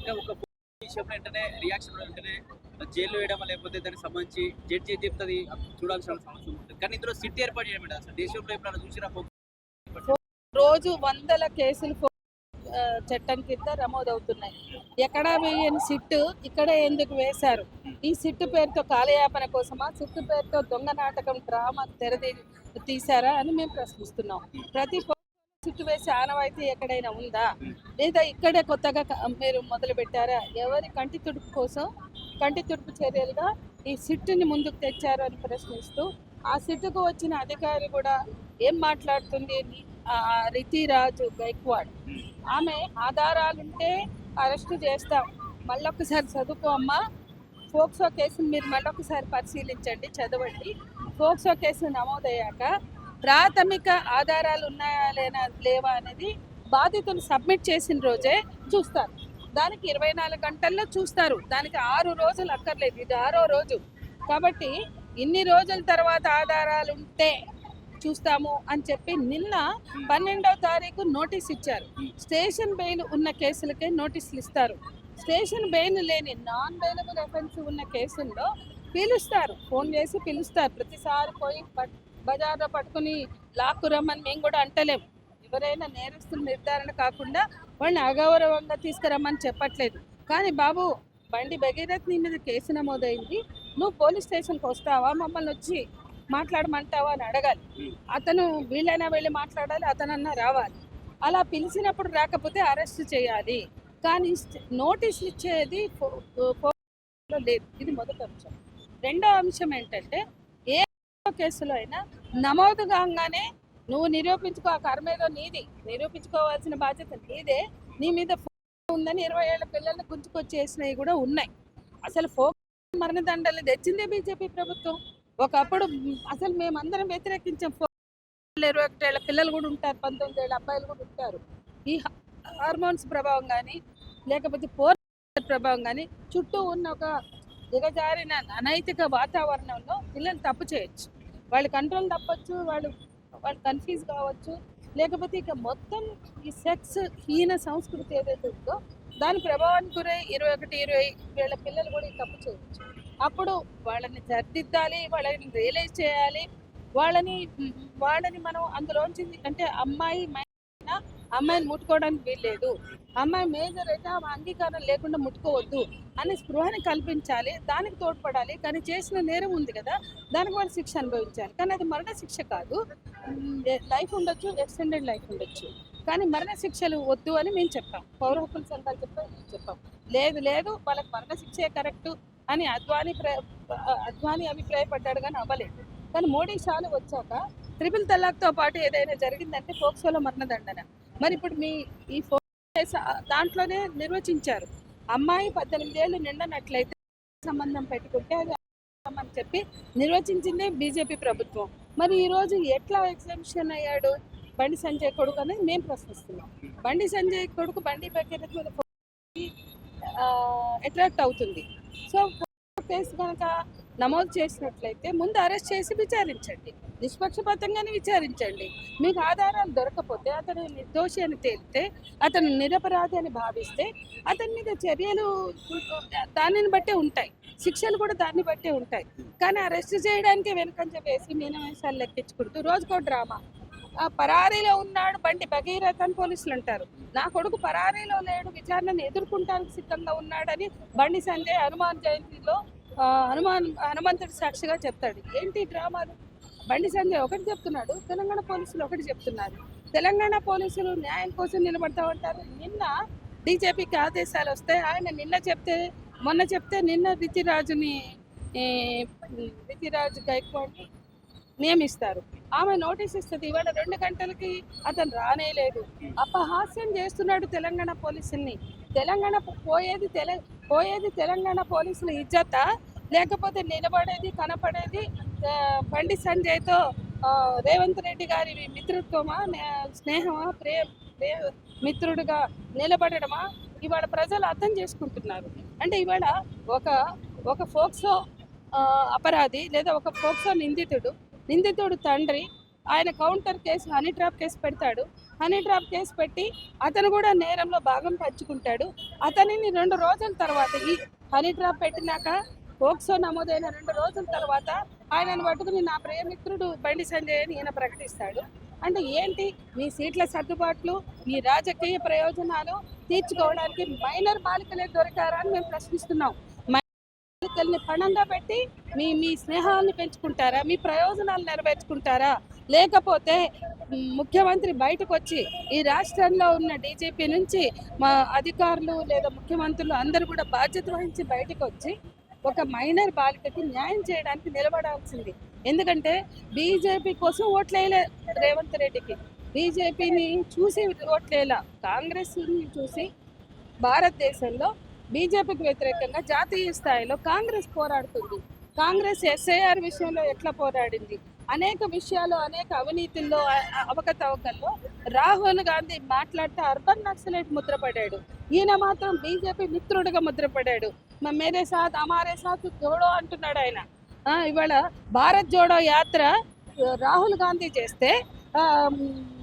అంటే ఒక విషయంలో వెంటనే రియాక్షన్ వెంటనే జైల్లో వేయడం లేకపోతే దానికి సంబంధించి జడ్జి ఏం చెప్తుంది చూడాల్సిన అవసరం ఉంటుంది. కానీ ఇందులో సిట్ ఏర్పాటు చేయడం అసలు దేశంలో ఎప్పుడైనా చూసినా రోజు వందల కేసులు చట్టం కింద నమోదవుతున్నాయి. ఎక్కడా వేయని సిట్టు ఇక్కడ ఎందుకు వేశారు? ఈ సిట్టు పేరుతో కాలయాపన కోసమా, సిట్టు పేరుతో దొంగ నాటకం డ్రామా తీశారా అని మేము ప్రశ్నిస్తున్నాం. ప్రతి సిట్టు వేసే ఆనవాయితీ ఎక్కడైనా ఉందా, లేదా ఇక్కడే కొత్తగా మీరు మొదలు పెట్టారా? ఎవరి కంటి తుడుపు కోసం కంటి తుడుపు చర్యలుగా ఈ సిట్టుని ముందుకు తెచ్చారు అని ప్రశ్నిస్తూ ఆ సిట్టుకు వచ్చిన అధికారి కూడా ఏం మాట్లాడుతుంది? రితిరాజు గైక్వాడ్ ఆమె ఆధారాలుంటే అరెస్టు చేస్తాం, మళ్ళొకసారి చదువుకో అమ్మా, ఫోక్సో కేసును మీరు మళ్ళొకసారి పరిశీలించండి, చదవండి. ఫోక్సో కేసు నమోదయ్యాక ప్రాథమిక ఆధారాలు ఉన్నాయా లేవా అనేది బాధితులు సబ్మిట్ చేసిన రోజే చూస్తారు. దానికి 24 గంటల్లో చూస్తారు. దానికి 6 రోజులు అక్కర్లేదు, ఇది 6వ రోజు. కాబట్టి ఇన్ని రోజుల తర్వాత ఆధారాలు ఉంటే చూస్తాము అని చెప్పి నిన్న 12వ తారీఖు నోటీస్ ఇచ్చారు. స్టేషన్ బెయిల్ ఉన్న కేసులకే నోటీసులు ఇస్తారు. స్టేషన్ బెయిల్ లేని నాన్ బెయిలబుల్ అఫెన్స్ ఉన్న కేసుల్లో పిలుస్తారు, ఫోన్ చేసి పిలుస్తారు. ప్రతిసారి పోయి బజార్లో పట్టుకుని లాక్కు రమ్మని మేము కూడా అంటలేము. ఎవరైనా నేరస్తుల నిర్ధారణ కాకుండా వాళ్ళని అగౌరవంగా తీసుకురమ్మని చెప్పట్లేదు. కానీ బాబు, బండి భగీరథ్ నీ మీద కేసు నమోదైంది, నువ్వు పోలీస్ స్టేషన్కి వస్తావా, మమ్మల్ని వచ్చి మాట్లాడమంటావా అని అడగాలి. అతను వీళ్ళైనా వెళ్ళి మాట్లాడాలి, అతనన్నా రావాలి. అలా పిలిచినప్పుడు రాకపోతే అరెస్ట్ చేయాలి. కానీ నోటీసులు ఇచ్చేది లేదు. ఇది మొదటి అంశం. రెండో అంశం ఏంటంటే, ఏ కేసులో అయినా నమోదు కాగానే నువ్వు నిరూపించుకో, ఆ కర్మేదో నీది, నిరూపించుకోవాల్సిన బాధ్యత నీదే. నీ మీద ఉందని 20 ఏళ్ల పిల్లల్ని గుంజుకొచ్చేసినవి కూడా ఉన్నాయి. అసలు మరణదండలు తెచ్చిందే బీజేపీ ప్రభుత్వం. ఒకప్పుడు అసలు మేమందరం వ్యతిరేకించాం. 21 ఏళ్ల పిల్లలు కూడా ఉంటారు, 19 ఏళ్ల అబ్బాయిలు కూడా ఉంటారు. ఈ హార్మోన్స్ ప్రభావం కానీ లేకపోతే ప్రభావం కానీ చుట్టూ ఉన్న ఒక దిగజారిన అనైతిక వాతావరణంలో పిల్లలు తప్పు చేయొచ్చు, వాళ్ళు కంట్రోల్ తప్పచ్చు, వాళ్ళు కన్ఫ్యూజ్ కావచ్చు, లేకపోతే ఇక మొత్తం ఈ సెక్స్ హీన సంస్కృతి ఏదైతే ఉందో దాని ప్రభావానికి గురై 21-20 ఏళ్ల పిల్లలు కూడా తప్పు చేయవచ్చు. అప్పుడు వాళ్ళని సరిదిద్దాలి, వాళ్ళని రియలైజ్ చేయాలి, వాళ్ళని మనం అందులోంచి, అంటే అమ్మాయిని ముట్టుకోవడానికి వీల్లేదు, అమ్మాయి మేజర్ అయితే ఆమె అంగీకారం లేకుండా ముట్టుకోవద్దు అని స్పృహని కల్పించాలి, దానికి తోడ్పడాలి. కానీ చేసిన నేరం ఉంది కదా, దానికి వాళ్ళు శిక్ష అనుభవించాలి. కానీ అది మరణ శిక్ష కాదు, లైఫ్ ఉండొచ్చు, ఎక్స్టెండెడ్ లైఫ్ ఉండొచ్చు. కానీ మరణ శిక్షలు వద్దు అని మేము చెప్పాం, పౌర హక్కుల సంఘాలు చెప్పాం. లేదు వాళ్ళకి మరణ శిక్షే కరెక్టు అని అద్వానీ అభిప్రాయపడ్డాడు, కానీ అవ్వలేదు. కానీ మోడీ షాలు వచ్చాక ట్రిపుల్ తలాక్తో పాటు ఏదైనా జరిగిందంటే ఫోక్సోలో మరణదండన. మరి ఇప్పుడు మీ ఈ ఫోక్సో దాంట్లోనే నిర్వచించారు, అమ్మాయి 18 ఏళ్ళు నిండనట్లయితే సంబంధం పెట్టుకుంటే అది అని చెప్పి నిర్వచించిందే బీజేపీ ప్రభుత్వం. మరి ఈరోజు ఎట్లా ఎగ్జామ్షన్ అయ్యాడు బండి సంజయ్ కొడుకు అనేది మేము ప్రశ్నిస్తున్నాం. బండి సంజయ్ కొడుకు బండి భగీరథ్ మీద అట్రాక్ట్ అవుతుంది. సో కేసు కనుక నమోదు చేసినట్లయితే ముందు అరెస్ట్ చేసి విచారించండి, నిష్పక్షపాతంగానే విచారించండి. మీకు ఆధారాలు దొరకపోతే, అతను నిర్దోషి అని తేలితే, అతను నిరపరాధి అని భావిస్తే అతని మీద చర్యలు దానిని బట్టే ఉంటాయి, శిక్షలు కూడా దాన్ని బట్టే ఉంటాయి. కానీ అరెస్ట్ చేయడానికి వెనుకంజ వేసి మీనవేశాలు లెక్కించుకుంటూ రోజుకో డ్రామా. పరారీలో ఉన్నాడు బండి భగీరథ్ అని పోలీసులు అంటారు. నా కొడుకు పరారీలో లేడు, విచారణను ఎదుర్కొంటానికి సిద్ధంగా ఉన్నాడని బండి సంజయ్ హనుమాన్ జయంతిలో హనుమంతుడి సాక్షిగా చెప్తాడు. ఏంటి డ్రామాలు? బండి సంజయ్ ఒకటి చెప్తున్నాడు, తెలంగాణ పోలీసులు ఒకటి చెప్తున్నారు. తెలంగాణ పోలీసులు న్యాయం కోసం నిలబడతామంటారు. నిన్న బీజేపీకి ఆదేశాలు వస్తాయి, ఆయన మొన్న చెప్తే నిన్న రితిరాజు గైక్వాడ్ని నియమిస్తారు. ఆమె నోటీస్ ఇస్తుంది, ఇవాళ 2 గంటలకి అతను రానేలేదు. అపహాస్యం చేస్తున్నాడు తెలంగాణ పోలీసుల్ని. పోయేది తెలంగాణ పోలీసుల ఇజ్జత, లేకపోతే నిలబడేది కనపడేది బండి సంజయ్తో రేవంత్ రెడ్డి గారి మిత్రత్వమా, స్నేహమా, మిత్రుడిగా నిలబడడమా? ఇవాళ ప్రజలు అర్థం చేసుకుంటున్నారు. అంటే ఇవాళ ఒక ఫోక్సో అపరాధి లేదా ఒక ఫోక్సో నిందితుడు తండ్రి ఆయన counter case, honey trap case పెడతాడు. హనీ ట్రాప్ కేసు పెట్టి అతను కూడా నేరంలో భాగం పంచుకుంటాడు. అతనిని 2 రోజుల తర్వాత ఈ హనీ ట్రాప్ పెట్టినాక పోక్సో నమోదైన 2 రోజుల తర్వాత ఆయనను పట్టుకుని నా ప్రియమిత్రుడు బండి సంజయ్ అని ఈయన ప్రకటిస్తాడు. అంటే ఏంటి, మీ సీట్ల సర్దుబాట్లు, మీ రాజకీయ ప్రయోజనాలు తీర్చుకోవడానికి మైనర్ బాలికలే దొరికారా అని మేము ప్రశ్నిస్తున్నాం. బాలికల్ని పణంగా పెట్టి మీ మీ స్నేహాలను పెంచుకుంటారా, మీ ప్రయోజనాలు నెరవేర్చుకుంటారా, లేకపోతే ముఖ్యమంత్రి బయటకు వచ్చి ఈ రాష్ట్రంలో ఉన్న డీజీపీ నుంచి మా అధికారులు లేదా ముఖ్యమంత్రులు అందరూ కూడా బాధ్యత వహించి బయటకు వచ్చి ఒక మైనర్ బాలికకి న్యాయం చేయడానికి నిలబడాల్సింది. ఎందుకంటే బీజేపీ కోసం ఓట్లేయలే రేవంత్ రెడ్డికి, బీజేపీని చూసి ఓట్లేలా, కాంగ్రెస్ని చూసి భారతదేశంలో బీజేపీకి వ్యతిరేకంగా జాతీయ స్థాయిలో కాంగ్రెస్ పోరాడుతుంది. కాంగ్రెస్ ఎస్ఐఆర్ విషయంలో ఎట్లా పోరాడింది, అనేక విషయాలు, అనేక అవినీతుల్లో, అవకతవకల్లో రాహుల్ గాంధీ మాట్లాడితే అర్బన్ నక్సలైట్ ముద్రపడ్డాడు. ఈయన మాత్రం బీజేపీ మిత్రుడిగా ముద్రపడ్డాడు. మేరే సాత్ హమారే సాత్ జోడో అంటున్నాడు ఆయన. ఇవాళ భారత్ జోడో యాత్ర రాహుల్ గాంధీ చేస్తే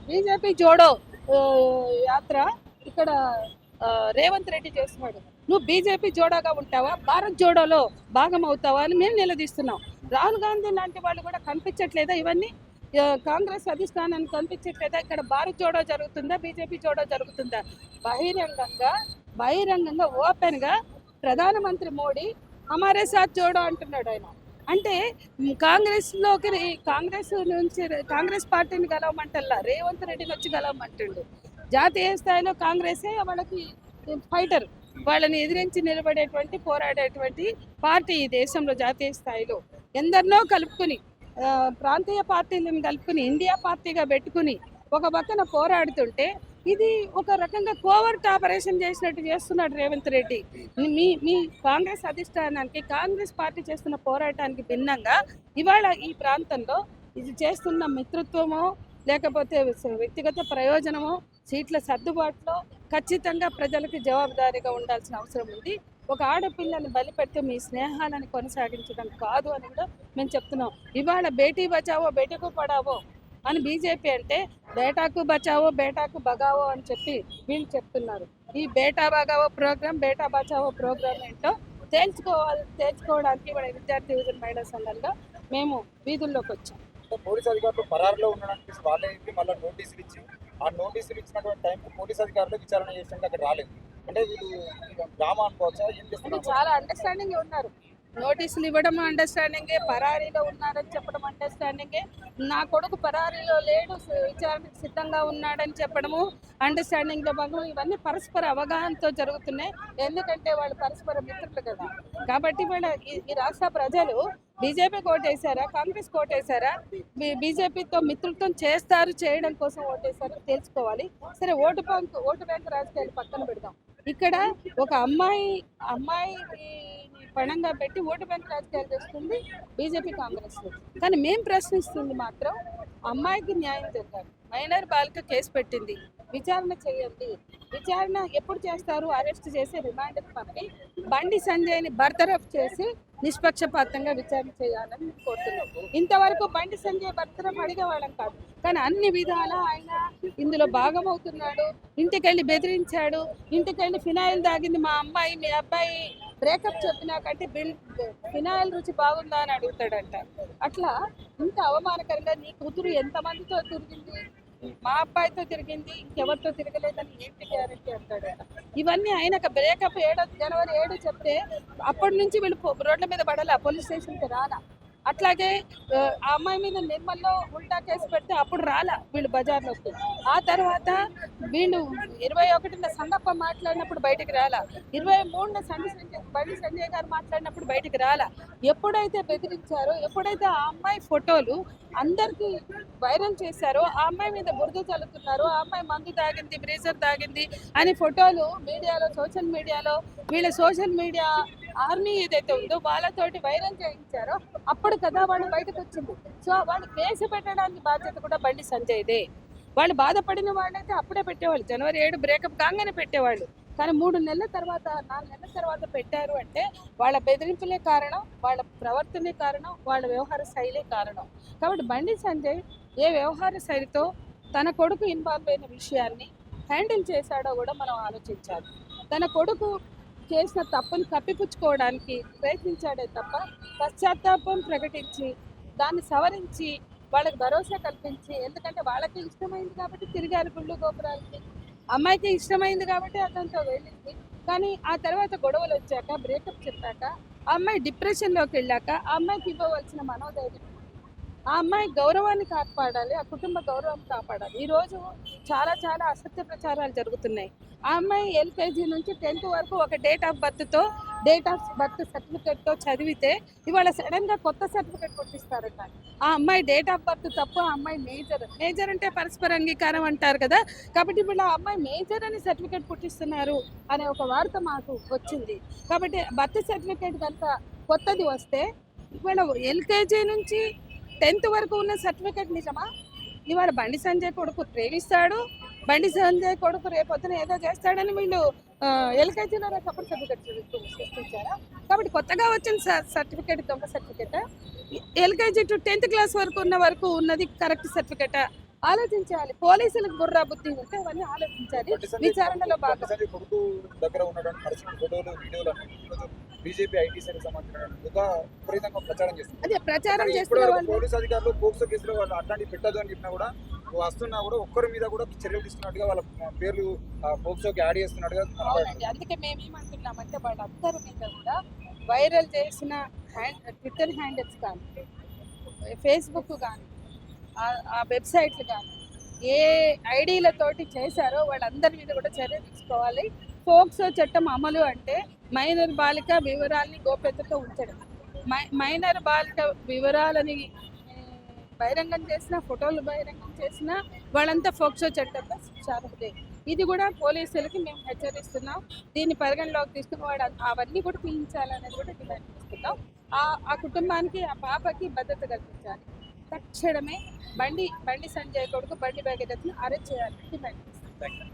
బీజేపీ జోడో యాత్ర ఇక్కడ రేవంత్ రెడ్డి చేస్తున్నాడు. నువ్వు బీజేపీ జోడోగా ఉంటావా, భారత్ జోడోలో భాగం అవుతావా అని మేము నిలదీస్తున్నాం. రాహుల్ గాంధీ లాంటి వాళ్ళు కూడా కనిపించట్లేదా? ఇవన్నీ కాంగ్రెస్ అధిష్టానానికి కనిపించట్లేదా? ఇక్కడ భారత్ జోడో జరుగుతుందా, బీజేపీ జోడో జరుగుతుందా? బహిరంగంగా ఓపెన్గా ప్రధానమంత్రి మోడీ హమారే సాత్ జోడో అంటున్నాడు ఆయన. అంటే కాంగ్రెస్ నుంచి కాంగ్రెస్ పార్టీని గెలవమంటల్లా, రేవంత్ రెడ్డిని వచ్చి గెలవమంటుండు. జాతీయ స్థాయిలో కాంగ్రెసే వాళ్ళకి ఫైటర్, వాళ్ళని ఎదిరించి నిలబడేటువంటి పోరాడేటువంటి పార్టీ ఈ దేశంలో. జాతీయ స్థాయిలో ఎందరినో కలుపుకుని, ప్రాంతీయ పార్టీలను కలుపుకుని ఇండియా పార్టీగా పెట్టుకుని ఒక పక్కన పోరాడుతుంటే ఇది ఒక రకంగా కోవర్ట్ ఆపరేషన్ చేసినట్టు చేస్తున్నాడు రేవంత్ రెడ్డి. మీ కాంగ్రెస్ అధిష్టానానికి, కాంగ్రెస్ పార్టీ చేస్తున్న పోరాటానికి భిన్నంగా ఇవాళ ఈ ప్రాంతంలో ఇది చేస్తున్న మిత్రత్వమో లేకపోతే వ్యక్తిగత ప్రయోజనమో, సీట్ల సర్దుబాటులో ఖచ్చితంగా ప్రజలకు జవాబుదారీగా ఉండాల్సిన అవసరం ఉంది. ఒక ఆడపిల్లని బలిపెట్టి మీ స్నేహాలను కొనసాగించడం కాదు అని కూడా మేము చెప్తున్నాం. ఇవాళ బేటీ బచావో బేటీకు పడావో అని బీజేపీ అంటే బేటాకు బచావో బేటాకు బగావో అని చెప్పి వీళ్ళు చెప్తున్నారు. ఈ బేటా బగావో ప్రోగ్రామ్, బేటా బచావో ప్రోగ్రామ్ ఏంటో తేల్చుకోవడానికి ఇవాళ విద్యార్థి యువజన మహిళా సంఘంలో మేము వీధుల్లోకి వచ్చాం. పోలీస్ అధికారులు పరారులో ఉండడానికి వాళ్ళే మళ్ళీ నోటీసులు ఇచ్చి, ఆ నోటీసులు ఇచ్చినటువంటి టైంకి పోలీస్ అధికారులు విచారణ చేసినట్టు అక్కడ రాలేదు. అంటే వీళ్ళు డ్రామా అనుకోవచ్చా, ఏం చేస్తున్నారు? చాలా అండర్స్టాండింగ్ ఉన్నారు. నోటీసులు ఇవ్వడం అండర్స్టాండింగే, పరారీలో ఉన్నారని చెప్పడం అండర్స్టాండింగే, నా కొడుకు పరారీలో లేడు విచారణకు సిద్ధంగా ఉన్నాడని చెప్పడము అండర్స్టాండింగ్లో భాగం. ఇవన్నీ పరస్పర అవగాహనతో జరుగుతున్నాయి. ఎందుకంటే వాళ్ళు పరస్పర మిత్రులు కదా. కాబట్టి వాళ్ళ ఈ రాష్ట్ర ప్రజలు బీజేపీ ఓటేశారా, కాంగ్రెస్ ఓటేశారా, బీజేపీతో మిత్రుత్వం చేయడం కోసం ఓటేశారో తెలుసుకోవాలి. సరే, ఓటు బ్యాంకు రాజకీయాలు పక్కన పెడదాం. ఇక్కడ ఒక అమ్మాయి పణంగా పెట్టి ఓటు బ్యాంక్ రాజకీయాలు చేస్తుంది బీజేపీ, కాంగ్రెస్. కానీ మేము ప్రశ్నిస్తుంది మాత్రం అమ్మాయికి న్యాయం జరగాలి. మైనర్ బాలిక కేసు పెట్టింది, విచారణ చేయండి. విచారణ ఎప్పుడు చేస్తారు? అరెస్ట్ చేసి రిమాండ్కి పంపి బండి సంజయ్ని బర్తరఫ్ చేసి నిష్పక్షపాతంగా విచారణ చేయాలని కోరుతున్నాం. ఇంతవరకు బండి సంజయ్ బర్తరఫ్ అడిగేవాళ్ళం కాదు, కానీ అన్ని విధాల ఆయన ఇందులో భాగమవుతున్నాడు. ఇంటికెళ్ళి బెదిరించాడు, ఇంటికెళ్ళి ఫినాయిల్ తాగింది మా అమ్మాయి, మీ అబ్బాయి బ్రేకప్ చెప్పినాకంటే ఫినాయిల్ రుచి బాగుందా అని అడుగుతాడంట. అట్లా ఇంత అవమానకరంగా నీ కూతురు ఎంతమందితో తిరిగింది, మా అబ్బాయితో తిరిగింది, ఇంకెవరితో తిరగలేదని ఏంటి గ్యారెంటీ అంటాడట. ఇవన్నీ ఆయనకు బ్రేకప్ జనవరి 7 చెప్తే అప్పటి నుంచి వీళ్ళు రోడ్ల మీద పడాలా, పోలీస్ స్టేషన్కి రాలా. అట్లాగే ఆ అమ్మాయి మీద నిర్మల్లో ఉల్టా కేసు పెడితే అప్పుడు రాలా వీళ్ళు బజార్లోకి. ఆ తర్వాత వీళ్ళు 21న సంగప్ప మాట్లాడినప్పుడు బయటకు రాలా, 23న బండి సంజయ్ గారు మాట్లాడినప్పుడు బయటకు రాలా. ఎప్పుడైతే బెదిరించారో, ఎప్పుడైతే ఆ అమ్మాయి ఫోటోలు అందరికీ వైరల్ చేశారో, ఆ అమ్మాయి మీద బురద చల్లుతున్నారో, ఆ అమ్మాయి మందు తాగింది, బ్రీజర్ తాగింది అని ఫోటోలు మీడియాలో, వీళ్ళ సోషల్ మీడియా ఆర్మీ ఏదైతే ఉందో వాళ్ళతోటి వైరల్ చేయించారో అప్పుడు కదా వాళ్ళు బయటకు వచ్చింది. సో వాళ్ళు కేసు పెట్టడానికి బాధ్యత కూడా బండి సంజయ్దే. వాళ్ళు బాధపడిన వాళ్ళైతే అప్పుడే పెట్టేవాళ్ళు, జనవరి 7 బ్రేకప్ కాగానే పెట్టేవాళ్ళు. కానీ 3 నెలల తర్వాత, 4 నెలల తర్వాత పెట్టారు అంటే వాళ్ళ బెదిరింపులే కారణం, వాళ్ళ ప్రవర్తనే కారణం, వాళ్ళ వ్యవహార శైలే కారణం. కాబట్టి బండి సంజయ్ ఏ వ్యవహార శైలితో తన కొడుకు ఇన్వాల్వ్ అయిన విషయాన్ని హ్యాండిల్ చేశాడో కూడా మనం ఆలోచించాలి. తన కొడుకు చేసిన తప్పుని కప్పిపుచ్చుకోవడానికి ప్రయత్నించాడే తప్ప పశ్చాత్తాపం ప్రకటించి దాన్ని సవరించి వాళ్ళకి భరోసా కల్పించి, ఎందుకంటే వాళ్ళకి ఇష్టమైంది కాబట్టి తిరిగారు గుళ్ళు గోపురాలకి, అమ్మాయికి ఇష్టమైంది కాబట్టి అతనితో వెళ్ళింది. కానీ ఆ తర్వాత గొడవలు వచ్చాక, బ్రేకప్ చెప్పాక, ఆ అమ్మాయి డిప్రెషన్లోకి వెళ్ళాక ఆ అమ్మాయికి ఇవ్వవలసిన మనోధైర్యం, ఆ అమ్మాయి గౌరవాన్ని కాపాడాలి, ఆ కుటుంబ గౌరవం కాపాడాలి. ఈరోజు చాలా చాలా అసత్య ప్రచారాలు జరుగుతున్నాయి. ఆ అమ్మాయి ఎల్కేజీ నుంచి 10th వరకు ఒక డేట్ ఆఫ్ బర్త్ సర్టిఫికేట్తో చదివితే ఇవాళ సడన్గా కొత్త సర్టిఫికేట్ కొట్టిస్తారట. ఆ అమ్మాయి డేట్ ఆఫ్ బర్త్ తప్పు, ఆ అమ్మాయి మేజర్ అంటే పరస్పర అంగీకారం అంటారు కదా. కాబట్టి ఇప్పుడు ఆ అమ్మాయి మేజర్ అని సర్టిఫికేట్ పుట్టిస్తున్నారు అనే ఒక వార్త మాకు వచ్చింది. కాబట్టి బర్త్ సర్టిఫికేట్ కనుక కొత్తది వస్తే ఇవాళ ఎల్కేజీ నుంచి 10th వరకు ఉన్న సర్టిఫికేట్ నిజమా? ఇవాళ బండి సంజయ్ కొడుకు ప్రేమిస్తాడు, బండి సంజయ్ కొడుకు రేపొద్దున ఏదో చేస్తాడని వీళ్ళు ఎల్కేజీలో తప్పుడు సర్టిఫికేట్ సృష్టించారా? కాబట్టి కొత్తగా వచ్చిన సర్టిఫికేట్ దొంగ certificate, LKG to 10th class వరకు ఉన్నది కరెక్ట్ సర్టిఫికేట్ ఆలోచించాలి. పోలీసులకు బుర్రా బుద్ధి ఉంటే అవన్నీ ఆలోచించాలి. విచారణలో భాగం కొడుకు దగ్గర ఉన్నటువంటి పరిస్థితులు, ఫోటోలు, వీడియోలు అన్ని బీజేపీ ఐటీ సెల్ సంబంధించిన విపరీతంగా ప్రచారం చేస్తుంది. అదే ప్రచారం ఇప్పుడు చేస్తున్న వాళ్ళు పోలీసు అధికారులు పోక్సో కేసులో వాళ్ళు అట్లాంటివి పెట్టదు అని చెప్పినా కూడా వస్తున్నా కూడా ఒక్కరి మీద కూడా చర్యలు తీసుకున్నట్టుగా వాళ్ళ పేర్లు పోక్సోకి యాడ్ చేస్తున్నట్టుగా అవునండి. అందుకే మేము ఏమంటున్నామంటే వాళ్ళందరి మీద కూడా వైరల్ చేసిన ట్విట్టర్ హ్యాండిల్స్ కానీ, ఫేస్బుక్ కానీ, ఆ వెబ్సైట్లు కానీ ఏ ఐడీలతోటి చేశారో వాళ్ళందరి మీద కూడా చర్య తీసుకోవాలి. పోక్సో చట్టం అమలు అంటే మైనర్ బాలిక వివరాలని గోప్యతతో ఉంచడం, మైనర్ బాలిక వివరాలని బహిరంగం చేసిన, ఫోటోలు బహిరంగం చేసిన వాళ్ళంతా పోక్సో చట్టంలో శిక్షార్హులే. ఇది కూడా పోలీసులకి మేము హెచ్చరిస్తున్నాం. దీన్ని పరిగణలోకి తీసుకుని వాడు అవన్నీ కూడా తీయించాలనేది కూడా డిమాండ్ చేస్తున్నాం. ఆ కుటుంబానికి, ఆ పాపకి భద్రత కల్పించాలి. తక్షణమే బండి సంజయ్ కొడుకు బండి భగీరథను అరెస్ట్ చేయాలని డిమాండ్ చేస్తున్నాం.